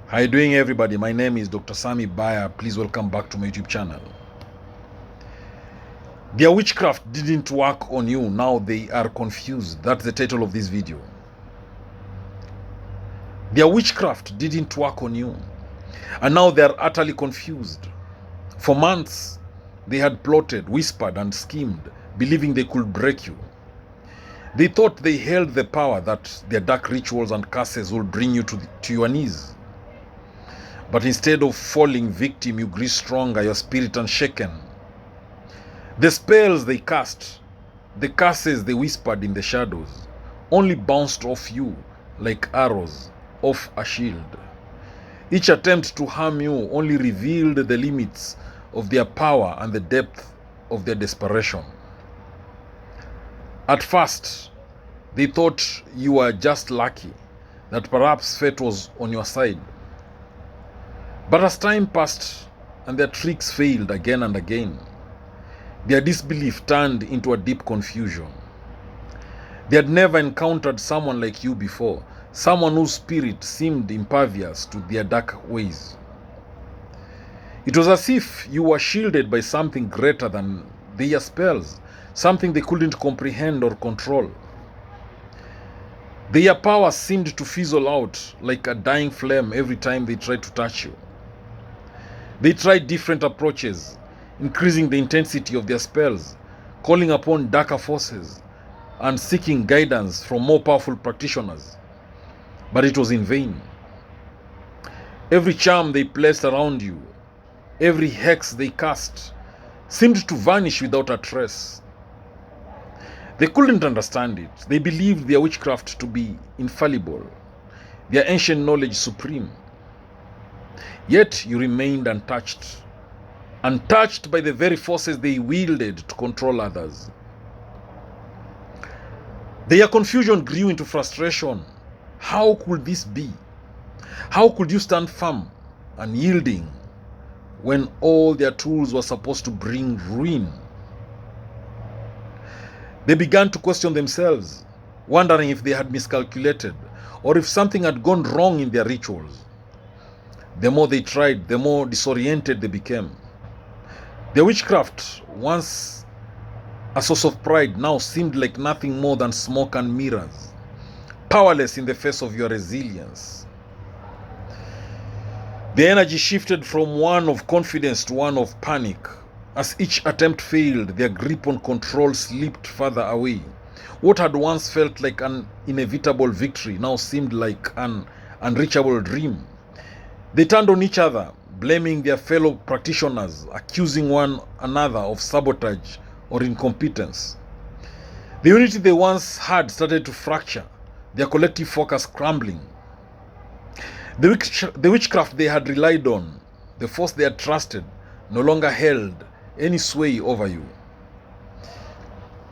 How you doing, everybody? My name is Dr. Sammy BAYA. Please welcome back to my YouTube channel. Their witchcraft didn't work on you. Now they are confused. That's the title of this video. Their witchcraft didn't work on you. And now they are utterly confused. For months, they had plotted, whispered, and schemed, believing they could break you. They thought they held the power that their dark rituals and curses would bring you to your knees. But instead of falling victim, you grew stronger, your spirit unshaken. The spells they cast, the curses they whispered in the shadows, only bounced off you like arrows off a shield. Each attempt to harm you only revealed the limits of their power and the depth of their desperation. At first, they thought you were just lucky, that perhaps fate was on your side. But as time passed and their tricks failed again and again, their disbelief turned into a deep confusion. They had never encountered someone like you before, someone whose spirit seemed impervious to their dark ways. It was as if you were shielded by something greater than their spells, something they couldn't comprehend or control. Their power seemed to fizzle out like a dying flame every time they tried to touch you. They tried different approaches, increasing the intensity of their spells, calling upon darker forces, and seeking guidance from more powerful practitioners. But it was in vain. Every charm they placed around you, every hex they cast, seemed to vanish without a trace. They couldn't understand it. They believed their witchcraft to be infallible, their ancient knowledge supreme. Yet you remained untouched, untouched by the very forces they wielded to control others. Their confusion grew into frustration. How could this be? How could you stand firm and yielding when all their tools were supposed to bring ruin? They began to question themselves, wondering if they had miscalculated or if something had gone wrong in their rituals. The more they tried, the more disoriented they became. Their witchcraft, once a source of pride, now seemed like nothing more than smoke and mirrors, powerless in the face of your resilience. The energy shifted from one of confidence to one of panic. As each attempt failed, their grip on control slipped further away. What had once felt like an inevitable victory now seemed like an unreachable dream. They turned on each other, blaming their fellow practitioners, accusing one another of sabotage or incompetence. The unity they once had started to fracture, their collective focus crumbling. The witchcraft they had relied on, the force they had trusted, no longer held any sway over you.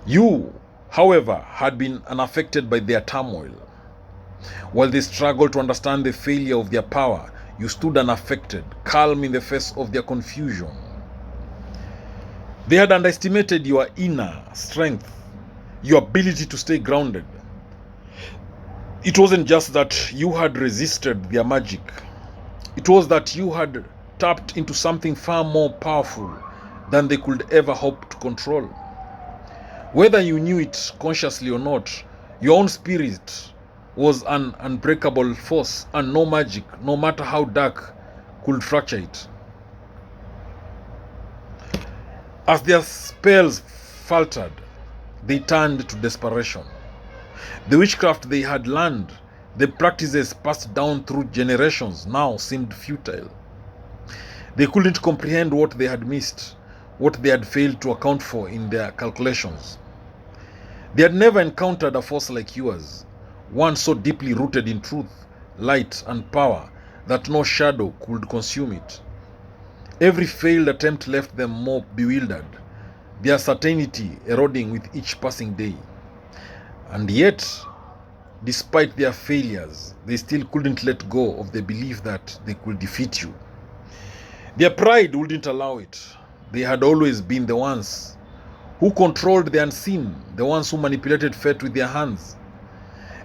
You, however, had been unaffected by their turmoil. While they struggled to understand the failure of their power, you stood unaffected, calm in the face of their confusion. They had underestimated your inner strength, your ability to stay grounded. It wasn't just that you had resisted their magic. It was that you had tapped into something far more powerful than they could ever hope to control. Whether you knew it consciously or not, your own spirit was an unbreakable force, and no magic, no matter how dark, could fracture it. As their spells faltered, they turned to desperation. The witchcraft they had learned, the practices passed down through generations, now seemed futile. They couldn't comprehend what they had missed, what they had failed to account for in their calculations. They had never encountered a force like yours, one so deeply rooted in truth, light, and power that no shadow could consume it. Every failed attempt left them more bewildered, their certainty eroding with each passing day. And yet, despite their failures, they still couldn't let go of the belief that they could defeat you. Their pride wouldn't allow it. They had always been the ones who controlled the unseen, the ones who manipulated fate with their hands.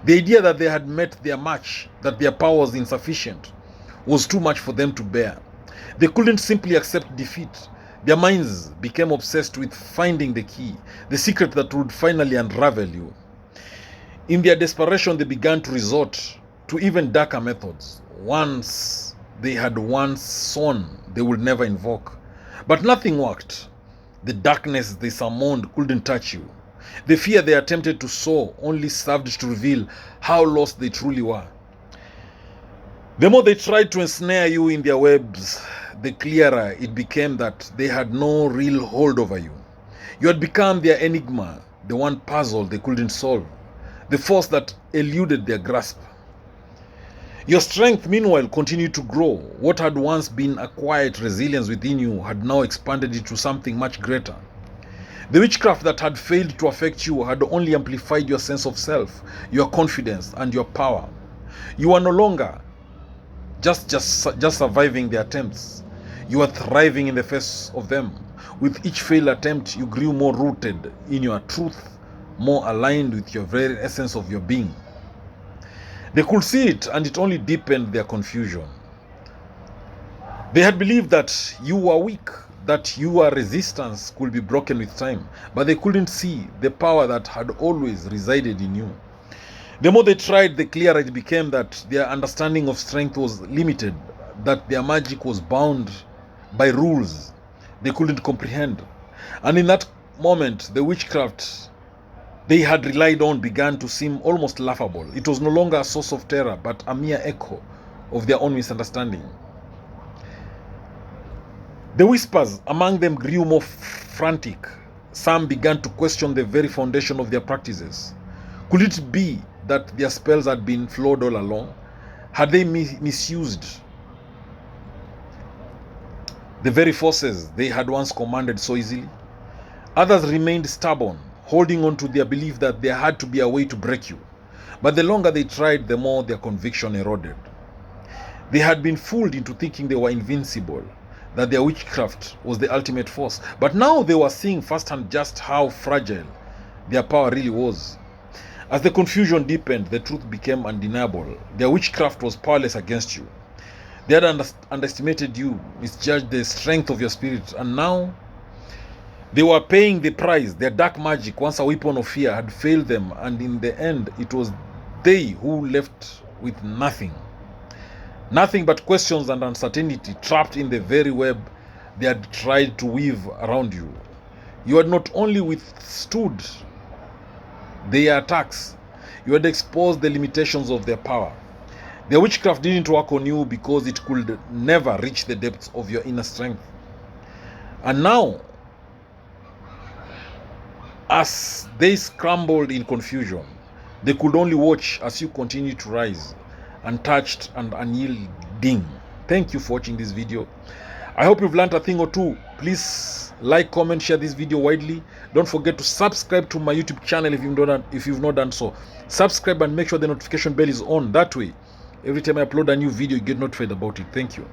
The idea that they had met their match, that their power was insufficient, was too much for them to bear. They couldn't simply accept defeat. Their minds became obsessed with finding the key, the secret that would finally unravel you. In their desperation, they began to resort to even darker methods, ones they had once sworn they would never invoke. But nothing worked. The darkness they summoned couldn't touch you. The fear they attempted to sow only served to reveal how lost they truly were. The more they tried to ensnare you in their webs, the clearer it became that they had no real hold over you. You had become their enigma, the one puzzle they couldn't solve, the force that eluded their grasp. Your strength, meanwhile, continued to grow. What had once been a quiet resilience within you had now expanded into something much greater. The witchcraft that had failed to affect you had only amplified your sense of self, your confidence, and your power. You are no longer just surviving the attempts. You are thriving in the face of them. With each failed attempt, you grew more rooted in your truth, more aligned with your very essence of your being. They could see it, and it only deepened their confusion. They had believed that you were weak, that your resistance could be broken with time, but they couldn't see the power that had always resided in you. The more they tried, the clearer it became that their understanding of strength was limited, that their magic was bound by rules they couldn't comprehend. And in that moment, the witchcraft they had relied on began to seem almost laughable. It was no longer a source of terror, but a mere echo of their own misunderstanding. The whispers among them grew more frantic. Some began to question the very foundation of their practices. Could it be that their spells had been flawed all along? Had they misused the very forces they had once commanded so easily? Others remained stubborn, holding on to their belief that there had to be a way to break you. But the longer they tried, the more their conviction eroded. They had been fooled into thinking they were invincible, that their witchcraft was the ultimate force. But now they were seeing firsthand just how fragile their power really was. As the confusion deepened, the truth became undeniable. Their witchcraft was powerless against you. They had underestimated you, misjudged the strength of your spirit, and now they were paying the price. Their dark magic, once a weapon of fear, had failed them, and in the end, it was they who left with nothing. Nothing but questions and uncertainty, trapped in the very web they had tried to weave around you. You had not only withstood their attacks, you had exposed the limitations of their power. Their witchcraft didn't work on you because it could never reach the depths of your inner strength. And now, as they scrambled in confusion, they could only watch as you continued to rise, untouched and unyielding. Thank you for watching this video. I hope you've learned a thing or two. Please like, comment, share this video widely. Don't forget to subscribe to my YouTube channel if you've not done so. Subscribe and make sure the notification bell is on. That way, every time I upload a new video, you get notified about it. Thank you.